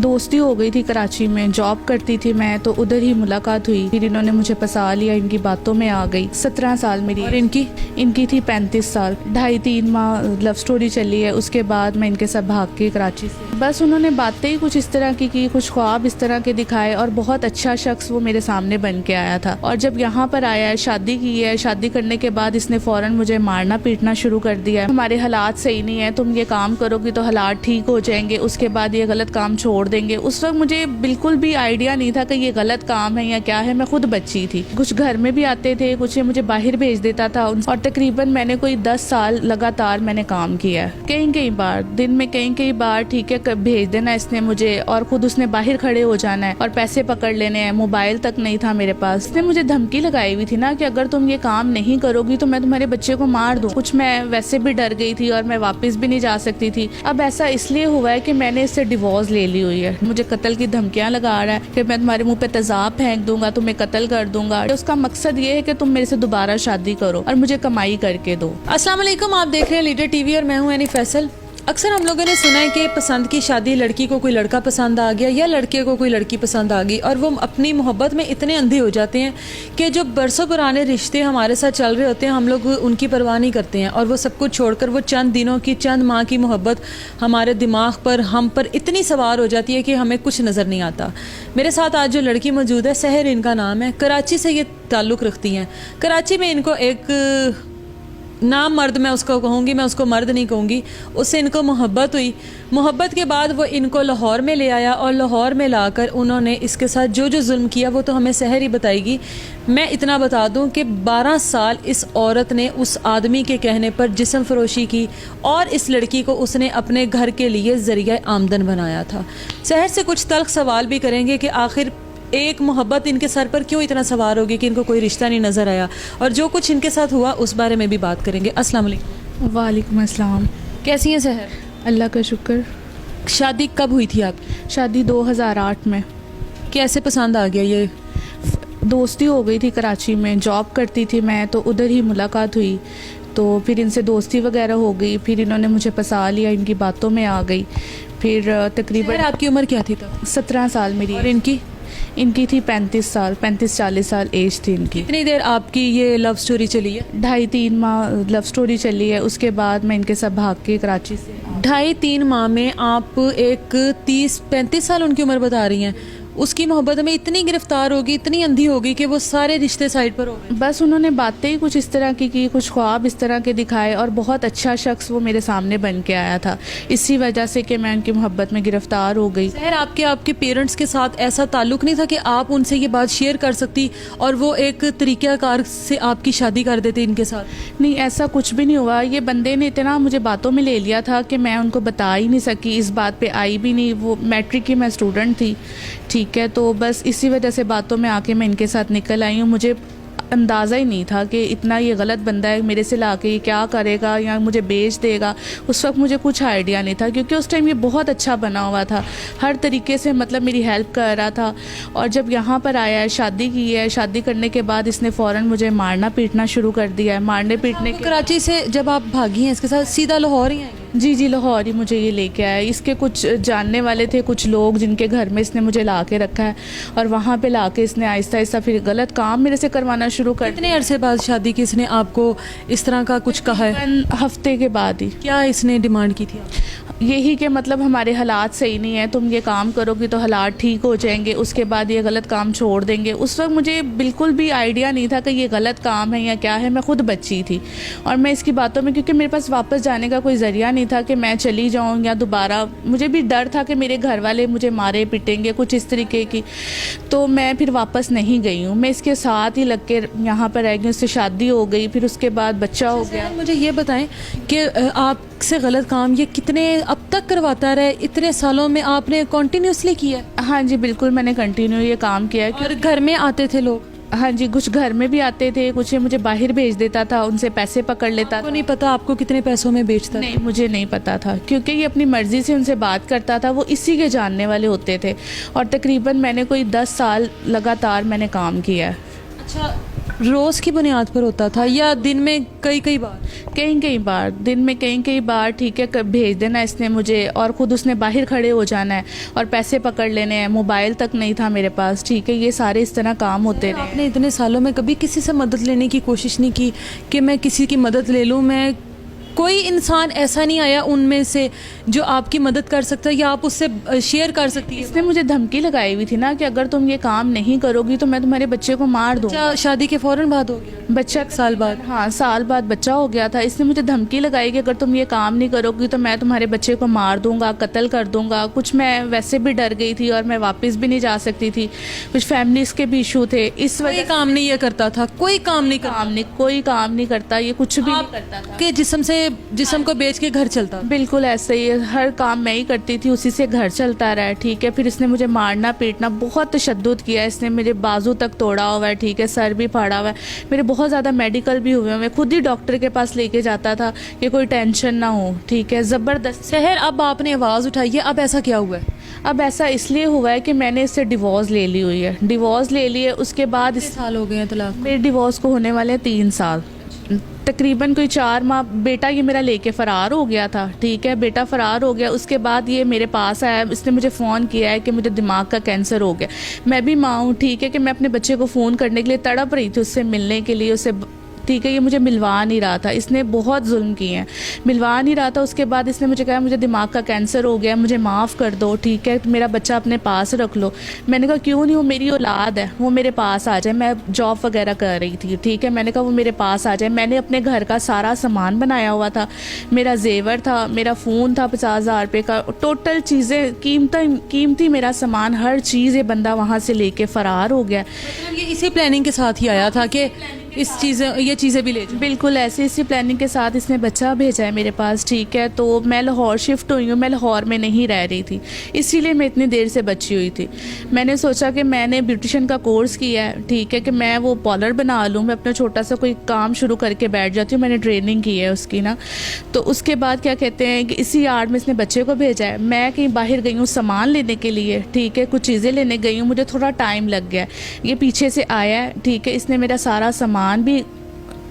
दोस्ती हो गई थी कराची में, जॉब करती थी मैं, तो उधर ही मुलाकात हुई। फिर इन्होंने मुझे फंसा लिया, इनकी बातों में आ गई। 17 साल मेरी। और इनकी थी 35 साल। 2.5-3 माह लव स्टोरी चली है। उसके बाद मैं इनके साथ भाग के कराची से, बस उन्होंने बातें ही कुछ इस तरह की कुछ ख्वाब इस तरह के दिखाए, और बहुत अच्छा शख्स वो मेरे सामने बन के आया था। और जब यहाँ पर आया है, शादी की है, शादी करने के बाद इसने फ़ौरन मुझे मारना पीटना शुरू कर दिया है। हमारे हालात सही नहीं है, तुम ये काम करोगी तो हालात ठीक हो जाएंगे, उसके बाद ये गलत काम छोड़ देंगे। उस वक्त मुझे बिल्कुल भी आइडिया नहीं था कि ये गलत काम है या क्या है। मैं खुद बच्ची थी। कुछ घर में भी आते थे, कुछ मुझे बाहर भेज देता था। और तकरीबन मैंने कोई 10 साल लगातार मैंने काम किया है। कई बार दिन में कई बार ठीक है भेज देना इसने मुझे, और खुद उसने बाहर खड़े हो जाना है और पैसे पकड़ लेने हैं। मोबाइल तक नहीं था मेरे पास। इसने मुझे धमकी लगाई हुई थी ना कि अगर तुम ये काम नहीं करोगी तो मैं तुम्हारे बच्चे को मार दूं। कुछ मैं वैसे भी डर गई थी और मैं वापस भी नहीं जा सकती थी। अब ऐसा इसलिए हुआ है कि मैंने इससे डिवोर्स ले ली हुई है। मुझे कत्ल की धमकियां लगा रहा है कि मैं तुम्हारे मुंह पे तेजाब फेंक दूंगा, तुम्हें कत्ल कर दूंगा। उसका मकसद ये है कि तुम मेरे से दोबारा शादी करो और मुझे कमाई करके दो। अस्सलाम वालेकुम, आप देख रहे हैं लीडर टीवी और मैं हूं एनी फैसल। अक्सर हम लोगों ने सुना है कि पसंद की शादी, लड़की को कोई लड़का पसंद आ गया या लड़के को कोई लड़की पसंद आ गई, और वो अपनी मोहब्बत में इतने अंधे हो जाते हैं कि जो बरसों पुराने रिश्ते हमारे साथ चल रहे होते हैं हम लोग उनकी परवाह नहीं करते हैं, और वो सब कुछ छोड़कर वो चंद दिनों की, चंद माह की मोहब्बत हमारे दिमाग पर, हम पर इतनी सवार हो जाती है कि हमें कुछ नज़र नहीं आता। मेरे साथ आज जो लड़की मौजूद है, सहर इनका नाम है, कराची से ये ताल्लुक़ रखती हैं। कराची में इनको एक नाम मर्द, मैं उसको कहूँगी, मैं उसको मर्द नहीं कहूँगी, उससे इनको मोहब्बत हुई। मोहब्बत के बाद वो इनको लाहौर में ले आया, और लाहौर में लाकर उन्होंने इसके साथ जो जो जुल्म किया वो तो हमें सहर ही बताएगी। मैं इतना बता दूं कि 12 साल इस औरत ने उस आदमी के कहने पर जिस्म फरोशी की, और इस लड़की को उसने अपने घर के लिए ज़रिया आमदन बनाया था। सहर से कुछ तल्ख सवाल भी करेंगे कि आखिर एक मोहब्बत इनके सर पर क्यों इतना सवार होगी कि इनको कोई रिश्ता नहीं नज़र आया, और जो कुछ इनके साथ हुआ उस बारे में भी बात करेंगे। अस्सलाम वालेकुम। वालेकुम अस्सलाम। कैसी हैं सहर? अल्लाह का शुक्र। शादी कब हुई थी आप? शादी 2008 में। कैसे पसंद आ गया ये? दोस्ती हो गई थी कराची में, जॉब करती थी मैं, तो उधर ही मुलाकात हुई। तो फिर इनसे दोस्ती वगैरह हो गई। फिर इन्होंने मुझे फंसा लिया, इनकी बातों में आ गई। फिर तकरीबन आपकी उम्र क्या थी तब? 17 साल मेरी। और इनकी थी 35 साल, 35-40 साल एज थी इनकी। कितनी देर आपकी ये लव स्टोरी चली है? 2.5-3 माह लव स्टोरी चली है। उसके बाद मैं इनके साथ भाग के कराची से। 2.5-3 माह में आप एक 30-35 साल उनकी उम्र बता रही हैं, उसकी मोहब्बत में इतनी गिरफ्तार होगी, इतनी अंधी होगी कि वो सारे रिश्ते साइड पर हो गए। बस उन्होंने बातें ही कुछ इस तरह की कुछ ख्वाब इस तरह के दिखाए, और बहुत अच्छा शख्स वो मेरे सामने बन के आया था। इसी वजह से कि मैं उनकी मोहब्बत में गिरफ्तार हो गई। सहर, आपके पेरेंट्स के साथ ऐसा ताल्लुक नहीं था कि आप उनसे ये बात शेयर कर सकती और वो एक तरीक़ाकार से आपकी शादी कर देते इनके साथ? नहीं, ऐसा कुछ भी नहीं हुआ। ये बंदे ने इतना मुझे बातों में ले लिया था कि मैं उनको बता ही नहीं सकी, इस बात पे आई भी नहीं। वो मैट्रिक की मैं स्टूडेंट थी, ठीक है, तो बस इसी वजह से बातों में आके मैं इनके साथ निकल आई हूँ। मुझे अंदाज़ा ही नहीं था कि इतना ये गलत बंदा है, मेरे से लाके ये क्या करेगा या मुझे बेच देगा। उस वक्त मुझे कुछ आइडिया नहीं था, क्योंकि उस टाइम ये बहुत अच्छा बना हुआ था, हर तरीके से मतलब मेरी हेल्प कर रहा था। और जब यहाँ पर आया है, शादी की है, शादी करने के बाद इसने फ़ौरन मुझे मारना पीटना शुरू कर दिया है। मारने पीटने के कराची से जब आप भागी हैं इसके साथ सीधा लाहौर ही आए? जी, लाहौर ही मुझे ये लेके आया। इसके कुछ जानने वाले थे, कुछ लोग जिनके घर में इसने मुझे ला के रखा है, और वहाँ पे ला के इसने आहिस्ता आहिस्ता फिर गलत काम मेरे से करवाना शुरू कर। कितने अरसे बाद शादी की इसने आपको इस तरह का कुछ कहा है? हफ्ते के बाद ही। क्या इसने डिमांड की थी? यही कि मतलब हमारे हालात सही नहीं है, तुम ये काम करोगी तो हालात ठीक हो जाएंगे, उसके बाद ये गलत काम छोड़ देंगे। उस वक्त मुझे बिल्कुल भी आइडिया नहीं था कि ये गलत काम है या क्या है। मैं खुद बच्ची थी, और मैं इसकी बातों में, क्योंकि मेरे पास वापस जाने का कोई ज़रिया नहीं था कि मैं चली जाऊँ या दोबारा। मुझे भी डर था कि मेरे घर वाले मुझे मारे पिटेंगे, कुछ इस तरीके की। तो मैं फिर वापस नहीं गई हूँ, मैं इसके साथ ही लग के यहाँ पर रह गई। उससे शादी हो गई, फिर उसके बाद बच्चा हो गया। मुझे ये बताएं कि आपसे गलत काम ये कितने अब तक करवाता रहे? इतने सालों में आपने कंटिन्यूसली किया? हाँ जी, बिल्कुल मैंने कंटिन्यू ये काम किया। और घर में आते थे लोग? हाँ जी, कुछ घर में भी आते थे, कुछ मुझे बाहर भेज देता था, उनसे पैसे पकड़ लेता था। नहीं पता आपको कितने पैसों में बेचता? नहीं, मुझे नहीं पता था, क्योंकि ये अपनी मर्जी से उनसे बात करता था। वो इसी के जानने वाले होते थे, और तकरीबन मैंने कोई 10 साल लगातार मैंने काम किया है। अच्छा, रोज़ की बुनियाद पर होता था या दिन में कई कई बार? कई कई बार, दिन में कई कई बार, ठीक है। भेज देना इसने मुझे, और ख़ुद उसने बाहर खड़े हो जाना है और पैसे पकड़ लेने हैं। मोबाइल तक नहीं था मेरे पास, ठीक है। ये सारे इस तरह काम होते रहे। आपने इतने सालों में कभी किसी से मदद लेने की कोशिश नहीं की कि मैं किसी की मदद ले लूँ? मैं कोई इंसान ऐसा नहीं आया उनमें से जो आपकी मदद कर सकता है या आप उससे शेयर कर सकती है? इसने मुझे धमकी लगाई हुई थी ना कि अगर तुम ये काम नहीं करोगी तो मैं तुम्हारे बच्चे को मार दूँ। अच्छा, शादी के फ़ौरन बाद हो गया? बच्चा साल बाद? हाँ, साल बाद बच्चा हो गया था। इसने मुझे धमकी लगाई कि अगर तुम ये काम नहीं करोगी तो मैं तुम्हारे बच्चे को मार दूंगा, कत्ल कर दूंगा। कुछ मैं वैसे भी डर गई थी और मैं वापस भी नहीं जा सकती थी। कुछ फैमिलीज के भी इशू थे, इस कोई वजह काम नहीं ये करता था? कोई काम नहीं करता? कोई काम नहीं करता, ये कुछ भी नहीं करता था। के जिस्म को बेच के घर चलता? बिल्कुल ऐसे ही, हर काम मैं ही करती थी, उसी से घर चलता रहा है, ठीक है। फिर इसने मुझे मारना पीटना बहुत तशद्दुद किया। इसने मेरे बाजू तक तोड़ा हुआ है, ठीक है, सर भी फाड़ा हुआ है। मेरे बहुत ज़्यादा मेडिकल भी हुए हैं। मैं खुद ही डॉक्टर के पास लेके जाता था कि कोई टेंशन ना हो, ठीक है। ज़बरदस्त। सहर, अब आपने आवाज़ उठाई है, अब ऐसा क्या हुआ है? अब ऐसा इसलिए हुआ है कि मैंने इससे डिवोर्स ले ली हुई है। डिवोर्स ले लिए, उसके बाद कितने साल हो गए हैं तलाक? मेरे डिवोर्स को होने वाले 3 साल, तकरीबन कोई 4 माह। बेटा ये मेरा लेके फ़रार हो गया था, ठीक है। बेटा फ़रार हो गया, उसके बाद ये मेरे पास आया। इसने मुझे फ़ोन किया है कि मुझे दिमाग का कैंसर हो गया। मैं भी माँ हूँ, ठीक है, कि मैं अपने बच्चे को फ़ोन करने के लिए तड़प रही थी, उससे मिलने के लिए, उससे, ठीक है। ये मुझे मिलवा नहीं रहा था, इसने बहुत जुल्म किए हैं, मिलवा नहीं रहा था। उसके बाद इसने मुझे कहा मुझे दिमाग का कैंसर हो गया, मुझे माफ़ कर दो, ठीक है, मेरा बच्चा अपने पास रख लो। मैंने कहा क्यों नहीं, वो मेरी औलाद है, वो मेरे पास आ जाए। मैं जॉब वगैरह कर रही थी, ठीक है। मैंने कहा वो मेरे पास आ जाए। मैंने अपने घर का सारा सामान बनाया हुआ था, मेरा जेवर था, मेरा फ़ोन था 50,000 रुपये का, टोटल चीज़ें, कीमती मेरा सामान, हर चीज़ ये बंदा वहाँ से लेके फ़रार हो गया। मतलब ये इसी प्लानिंग के साथ ही आया था कि ये चीज़ें भी ले जाओ? बिल्कुल ऐसे इसी प्लानिंग के साथ इसने बच्चा भेजा है मेरे पास, ठीक है। तो मैं लाहौर शिफ्ट हुई हूँ, मैं लाहौर में नहीं रह रही थी, इसीलिए मैं इतनी देर से बची हुई थी। मैंने सोचा कि मैंने ब्यूटिशियन का कोर्स किया है, ठीक है, कि मैं वो पार्लर बना लूँ, मैं अपना छोटा सा कोई काम शुरू करके बैठ जाती हूँ। मैंने ट्रेनिंग की है उसकी ना। तो उसके बाद क्या कहते हैं कि इसी आड़ में इसने बच्चे को भेजा है। मैं कहीं बाहर गई हूँ सामान लेने के लिए, ठीक है, कुछ चीज़ें लेने गई हूँ, मुझे थोड़ा टाइम लग गया। ये पीछे से आया है, ठीक है, इसने मेरा सारा सामान भी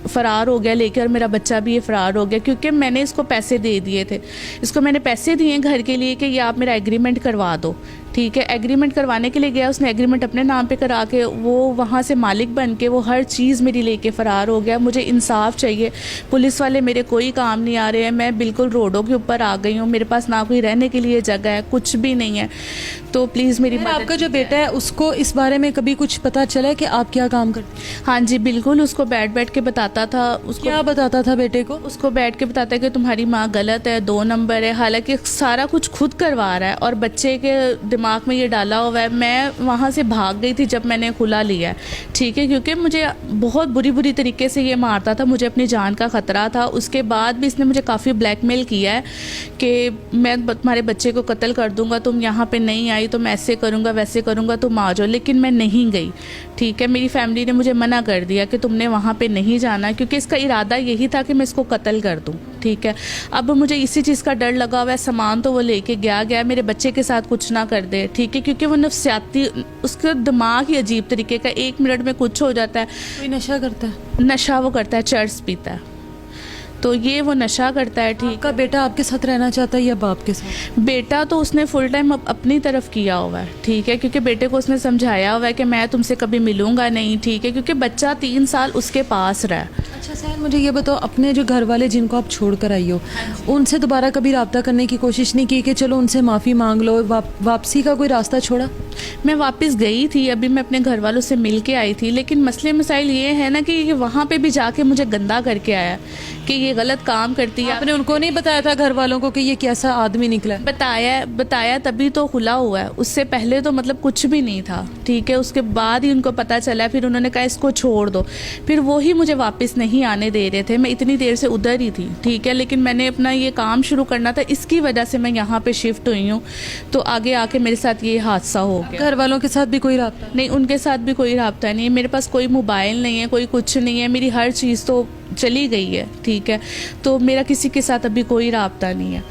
फ़रार हो गया लेके, और मेरा बच्चा भी ये फ़रार हो गया, क्योंकि मैंने इसको पैसे दे दिए थे। इसको मैंने पैसे दिए घर के लिए कि ये आप मेरा एग्रीमेंट करवा दो, ठीक है। एग्रीमेंट करवाने के लिए गया, उसने एग्रीमेंट अपने नाम पे करा के वो वहाँ से मालिक बन के वो हर चीज़ मेरी लेके फ़रार हो गया। मुझे इंसाफ चाहिए। पुलिस वाले मेरे कोई काम नहीं आ रहे हैं, मैं बिल्कुल रोडों के ऊपर आ गई हूँ, मेरे पास ना कोई रहने के लिए जगह है, कुछ भी नहीं है। तो प्लीज़ मेरी मदद। आपका जो बेटा है उसको इस बारे में कभी कुछ पता चला है कि आप क्या काम करते हैं? हाँ जी, बिल्कुल, उसको बैठ के बताता था। उसको क्या बताता था बेटे को? उसको बैठ के बताता है कि तुम्हारी माँ गलत है, 2 नंबर है। हालांकि सारा कुछ खुद करवा रहा है और बच्चे के दिमाग में ये डाला हुआ है। मैं वहाँ से भाग गई थी जब मैंने खुला लिया है, ठीक है, क्योंकि मुझे बहुत बुरी तरीके से ये मारता था, मुझे अपनी जान का ख़तरा था। उसके बाद भी इसने मुझे काफ़ी ब्लैकमेल किया है कि मैं तुम्हारे बच्चे को कत्ल कर दूंगा, तुम यहाँ पे नहीं आई तो मैं ऐसे करूँगा वैसे करूँगा, तुम आ जाओ। लेकिन मैं नहीं गई, ठीक है। मेरी फैमिली ने मुझे मना कर दिया कि तुमने वहाँ पे नहीं जाना, क्योंकि इसका इरादा यही था कि मैं इसको कत्ल कर दूँ, ठीक है। अब मुझे इसी चीज़ का डर लगा हुआ है। सामान तो वो लेके गया, मेरे बच्चे के साथ कुछ ना कर दे, ठीक है, क्योंकि वो नफ्सियाती, उसका दिमाग ही अजीब तरीके का, 1 मिनट में कुछ हो जाता है। कोई नशा करता है? नशा वो करता है, चर्स पीता है, तो ये वो नशा करता है, ठीक। का बेटा आपके साथ रहना चाहता है या बाप के साथ? बेटा तो उसने फुल टाइम अपनी तरफ किया हुआ है, ठीक है, क्योंकि बेटे को उसने समझाया हुआ है कि मैं तुमसे कभी मिलूंगा नहीं, ठीक है, क्योंकि बच्चा 3 साल उसके पास रहा। अच्छा सहर, मुझे ये बताओ, अपने जो घर वाले जिनको आप छोड़ कर आई हो, उनसे दोबारा कभी रब्ता करने की कोशिश नहीं की कि चलो उनसे माफ़ी मांग लो, वापसी का कोई रास्ता छोड़ा? मैं वापस गई थी, अभी मैं अपने घर वालों से मिल के आई थी, लेकिन मसले मसाइल ये है ना कि वहाँ पे भी जाके मुझे गंदा करके आया कि ये गलत काम करती है। आपने उनको नहीं बताया था घर वालों को कि ये कैसा आदमी निकला? बताया तभी तो खुला हुआ है, उससे पहले तो मतलब कुछ भी नहीं था, ठीक है। उसके बाद ही उनको पता चला, फिर उन्होंने कहा इसको छोड़ दो, फिर वो ही मुझे वापस नहीं आने दे रहे थे। मैं इतनी देर से उधर ही थी, ठीक है, लेकिन मैंने अपना ये काम शुरू करना था, इसकी वजह से मैं यहाँ पे शिफ्ट हुई हूँ। तो आगे आके मेरे साथ ये हादसा हो गया। घर वालों के साथ भी कोई राब्ता नहीं? उनके साथ भी कोई राब्ता नहीं है, मेरे पास कोई मोबाइल नहीं है, कोई कुछ नहीं है, मेरी हर चीज़ तो चली गई है, ठीक है। तो मेरा किसी के साथ अभी कोई राब्ता नहीं है।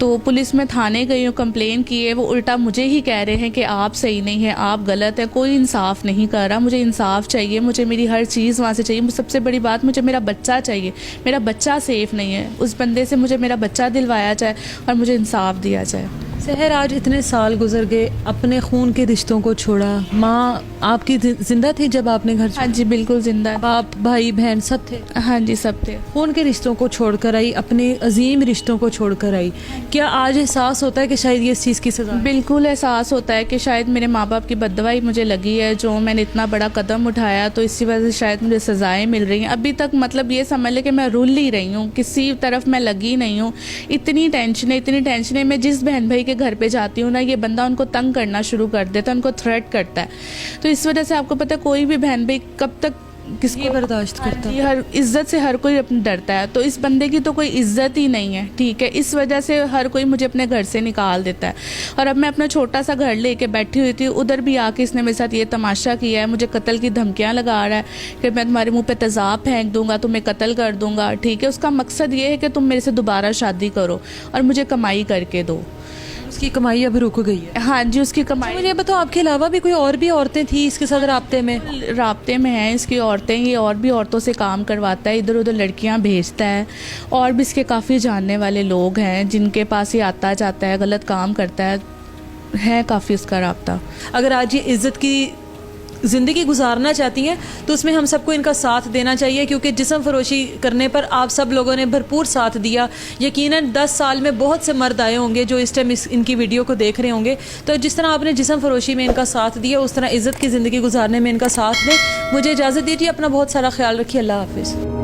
तो पुलिस में थाने गई हूँ, कंप्लेन की है, वो उल्टा मुझे ही कह रहे हैं कि आप सही नहीं हैं, आप गलत हैं, कोई इंसाफ नहीं कर रहा। मुझे इंसाफ चाहिए, मुझे मेरी हर चीज़ वहाँ से चाहिए। सबसे बड़ी बात, मुझे मेरा बच्चा चाहिए, मेरा बच्चा सेफ़ नहीं है। उस बंदे से मुझे मेरा बच्चा दिलवाया जाए और मुझे इंसाफ दिया जाए। सहर, आज इतने साल गुजर गए, अपने खून के रिश्तों को छोड़ा। माँ आपकी जिंदा थी जब आपने घर हाँ जी, बिल्कुल जिंदा। बाप, भाई, बहन सब थे? हाँ जी, सब थे। खून के रिश्तों को छोड़कर आई, अपने अजीम रिश्तों को छोड़कर आई। क्या आज एहसास होता है कि शायद ये इस चीज़ की सजा? बिल्कुल एहसास होता है कि शायद मेरे माँ बाप की बददुआई मुझे लगी है, जो मैंने इतना बड़ा कदम उठाया, तो इसी वजह से शायद मुझे सज़ाएं मिल रही हैं। अभी तक मतलब ये समझ ले कि मैं रुल ही रही हूँ, किसी तरफ मैं लगी नहीं हूँ। इतनी टेंशन है। मैं जिस बहन भाई के घर पे जाती हूँ ना, ये बंदा उनको तंग करना शुरू कर देता है, उनको थ्रेट करता है। तो इस वजह से आपको पता है, कोई भी बहन भाई कब तक किसको बर्दाश्त करता है? हर इज्जत से हर कोई अपने डरता है। तो इस बंदे की तो कोई इज्जत ही नहीं है, ठीक है। इस वजह से हर कोई मुझे अपने घर से निकाल देता है। और अब मैं अपना छोटा सा घर लेके बैठी हुई थी, उधर भी आके इसने मेरे साथ ये तमाशा किया है, मुझे कत्ल की धमकियां लगा रहा है कि मैं तुम्हारे मुंह पे तेज़ाब फेंक दूंगा, तुम्हें कत्ल कर दूंगा, ठीक है। उसका मकसद ये है कि तुम मेरे से दोबारा शादी करो और मुझे कमाई करके दो। उसकी कमाई अब रुक गई है? हाँ जी, उसकी कमाई। मुझे बताओ, आपके अलावा भी कोई और भी औरतें थी इसके साथ राब्ते में? राब्ते में हैं इसकी औरतें, ये और भी औरतों से काम करवाता है, इधर उधर लड़कियां भेजता है। और भी इसके काफ़ी जानने वाले लोग हैं जिनके पास ये आता जाता है, गलत काम करता है काफ़ी इसका राब्ता। अगर आज ये इज्जत की ज़िंदगी गुजारना चाहती हैं तो उसमें हम सबको इनका साथ देना चाहिए, क्योंकि जिस्म फरोशी करने पर आप सब लोगों ने भरपूर साथ दिया। यकीनन 10 साल में बहुत से मर्द आए होंगे जो इस टाइम इनकी वीडियो को देख रहे होंगे। तो जिस तरह आपने जिस्म फरोशी में इनका साथ दिया, उस तरह इज़्ज़त की ज़िंदगी गुजारने में इनका साथ दें। मुझे इजाज़त दीजिए, अपना बहुत सारा ख्याल रखिए। अल्लाह हाफिज़।